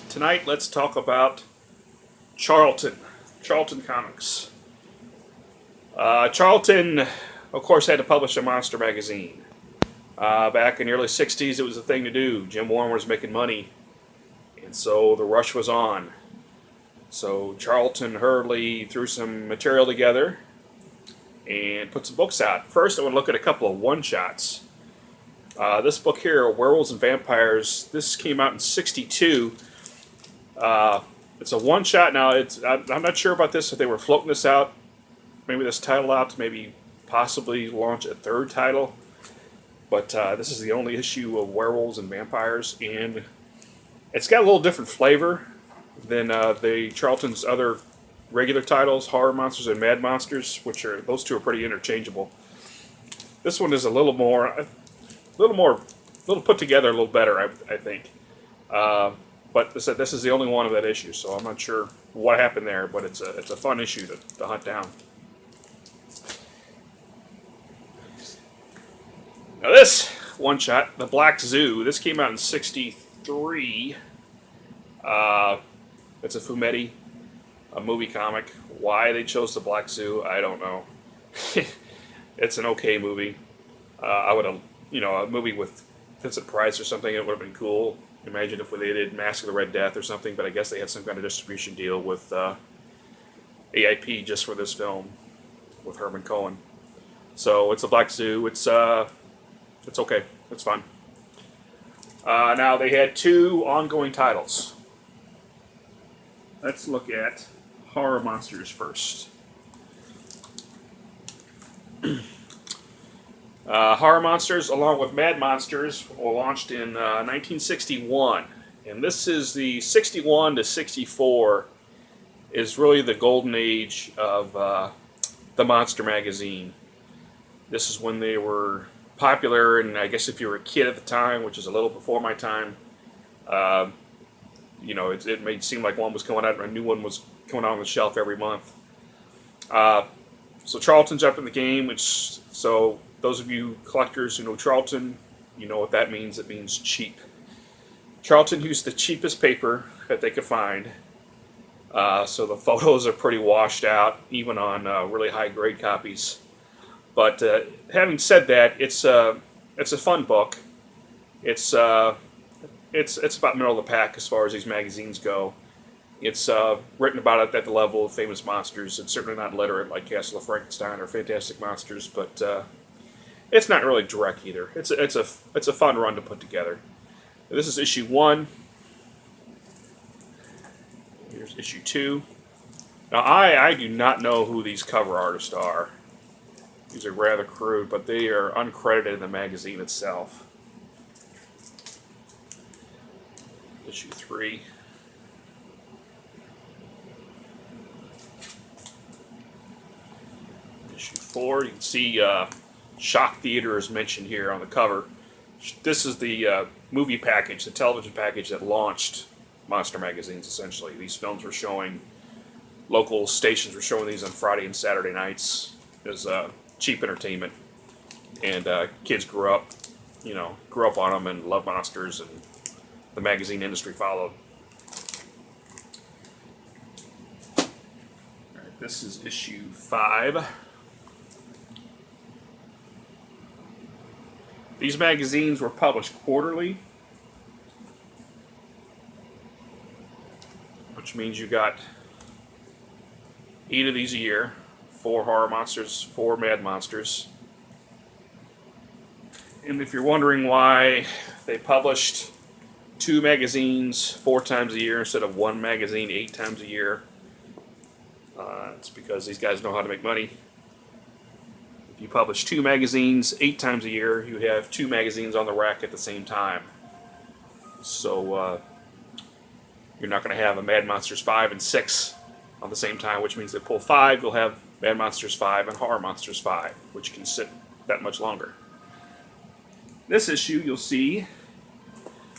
Tonight, let's talk about Charlton. Charlton Comics. Charlton, of course, had to publish a monster magazine. Back in the early 60s, it was a thing to do. Jim Warren was making money, and so the rush was on. So Charlton hurriedly threw some material together and put some books out. First, I want to look at a couple of one-shots. This book here, Werewolves and Vampires, this came out in 62. It's a one-shot now. I'm not sure about this, if they were floating this out, maybe this title out to maybe possibly launch a third title. But this is the only issue of Werewolves and Vampires, and it's got a little different flavor than the Charlton's other regular titles, Horror Monsters and Mad Monsters, which are those two are pretty interchangeable. This one is a little put together, a little better, I think. But this is the only one of that issue, so I'm not sure what happened there, but it's a fun issue to hunt down. Now this one shot, The Black Zoo, this came out in 63. It's a fumetti, a movie comic. Why they chose The Black Zoo, I don't know. It's an okay movie. I would have, a movie with Vincent Price or something, it would have been cool. Imagine if they did Mask of the Red Death or something, but I guess they had some kind of distribution deal with AIP just for this film with Herman Cohen. So it's The Black Zoo. It's okay. It's fun. Now they had two ongoing titles. Let's look at Horror Monsters first. Horror Monsters, along with Mad Monsters, were launched in 1961. And this is the 61 to 64 is really the golden age of the Monster magazine. This is when they were popular, and I guess if you were a kid at the time, which is a little before my time, it made it seem like one was coming out, and a new one was coming out on the shelf every month. So Charlton's up in the game, so those of you collectors who know Charlton, you know what that means. It means cheap. Charlton used the cheapest paper that they could find, so the photos are pretty washed out, even on really high-grade copies. But having said that, it's a fun book. It's about middle of the pack as far as these magazines go. It's written about it at the level of Famous Monsters. It's certainly not literate like Castle of Frankenstein or Fantastic Monsters, but it's not really direct either. It's a fun run to put together. This is issue 1. Here's issue 2. Now I do not know who these cover artists are. These are rather crude, but they are uncredited in the magazine itself. Issue 3. Issue 4. You can see Shock Theater is mentioned here on the cover. This is the movie package, the television package that launched Monster magazines, essentially. These films were showing, local stations were showing these on Friday and Saturday nights as cheap entertainment. And kids grew up on them and loved monsters, and the magazine industry followed. All right, this is issue 5. These magazines were published quarterly, which means you got 8 of these a year, 4 Horror Monsters, 4 Mad Monsters. And if you're wondering why they published 2 magazines 4 times a year instead of 1 magazine 8 times a year, it's because these guys know how to make money. You publish 2 magazines 8 times a year, you have 2 magazines on the rack at the same time. So you're not going to have a Mad Monsters 5 and 6 on the same time, which means they pull 5, you'll have Mad Monsters 5 and Horror Monsters 5, which can sit that much longer. This issue, you'll see,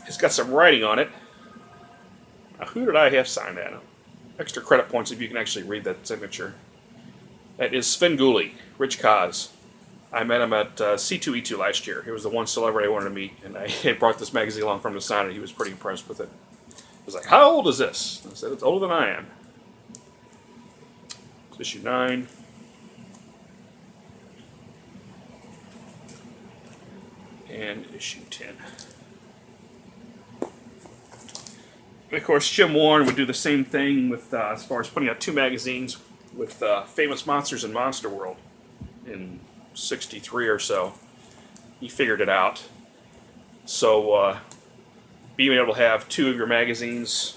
has got some writing on it. Now, who did I have sign that? Extra credit points if you can actually read that signature. That is Sven Gulli, Rich Kaz. I met him at C2E2 last year. He was the one celebrity I wanted to meet, and I brought this magazine along from him to sign it. He was pretty impressed with it. was like, how old is this? I said, it's older than I am. It's issue 9. And issue 10. And of course, Jim Warren would do the same thing with as far as putting out 2 magazines with Famous Monsters and Monster World in '63 or so. He figured it out. So being able to have 2 of your magazines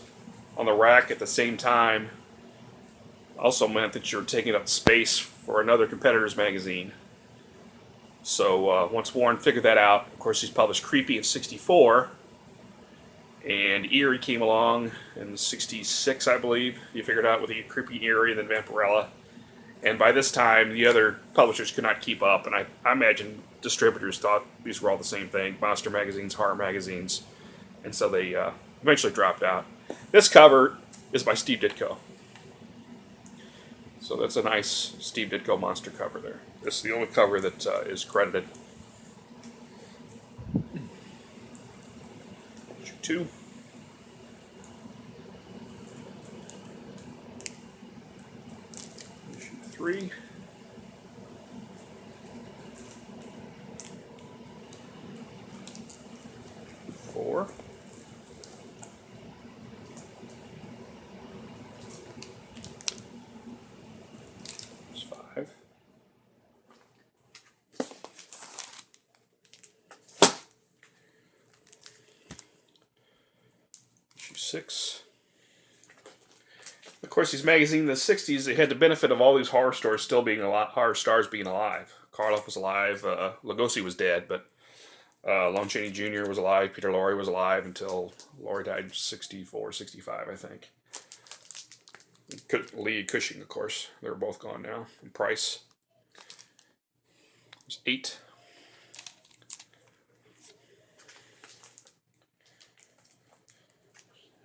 on the rack at the same time also meant that you're taking up space for another competitor's magazine. So once Warren figured that out, of course, he's published Creepy in '64. And Eerie came along in '66, I believe. He figured out with the Creepy Eerie and then Vampirella. And by this time, the other publishers could not keep up. And I imagine distributors thought these were all the same thing. Monster magazines, horror magazines. And so they eventually dropped out. This cover is by Steve Ditko. So that's a nice Steve Ditko monster cover there. This is the only cover that is credited. Issue 2. Issue 3. Four. There's 5. Issue 6. Of course, these magazines in the '60s, they had the benefit of all these horror stars still being alive, horror stars being alive. Karloff was alive, Lugosi was dead, but Lon Chaney Jr. was alive, Peter Lorre was alive until Lorre died in '64, '65, I think. Lee Cushing, of course. They're both gone now. And Price. There's 8.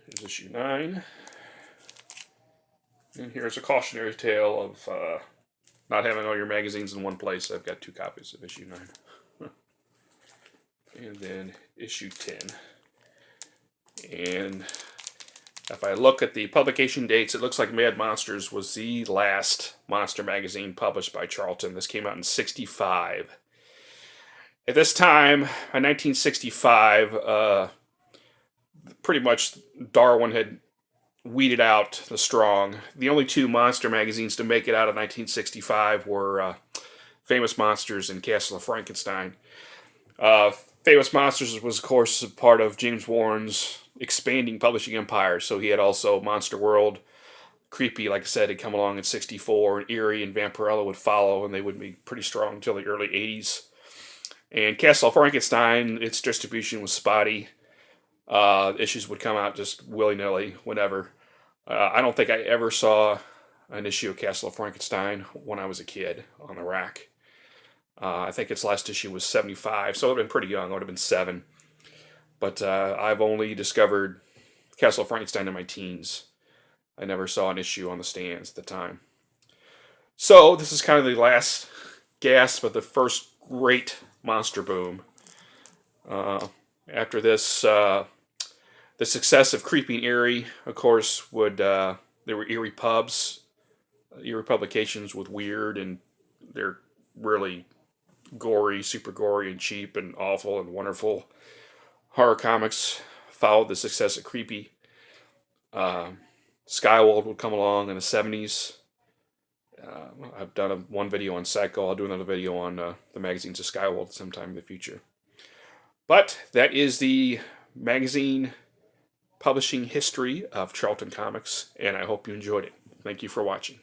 Here's issue 9. And here's a cautionary tale of not having all your magazines in one place. I've got 2 copies of issue 9. And then issue 10. And if I look at the publication dates, it looks like Mad Monsters was the last monster magazine published by Charlton. This came out in '65. At this time, in 1965, pretty much Darwin had weeded out the strong. The only 2 monster magazines to make it out of 1965 were Famous Monsters and Castle of Frankenstein. Famous Monsters was, of course, part of James Warren's expanding publishing empire. So he had also Monster World, Creepy, like I said, had come along in '64, and Eerie and Vampirella would follow, and they would be pretty strong until the early '80s. And Castle of Frankenstein, its distribution was spotty. Issues would come out just willy-nilly, whenever. I don't think I ever saw an issue of Castle of Frankenstein when I was a kid on the rack. I think its last issue was '75, so I would have been pretty young. I would have been 7. But I've only discovered Castle of Frankenstein in my teens. I never saw an issue on the stands at the time. So this is kind of the last gasp of the first great monster boom. After this, the success of Creepy and Eerie, of course, would there were Eerie pubs, Eerie publications with weird, and they're really gory, super gory and cheap and awful and wonderful horror comics. Followed the success of Creepy. Skywold would come along in the '70s. I've done one video on Psycho. I'll do another video on the magazines of Skywold sometime in the future. But that is the magazine publishing history of Charlton Comics, and I hope you enjoyed it. Thank you for watching.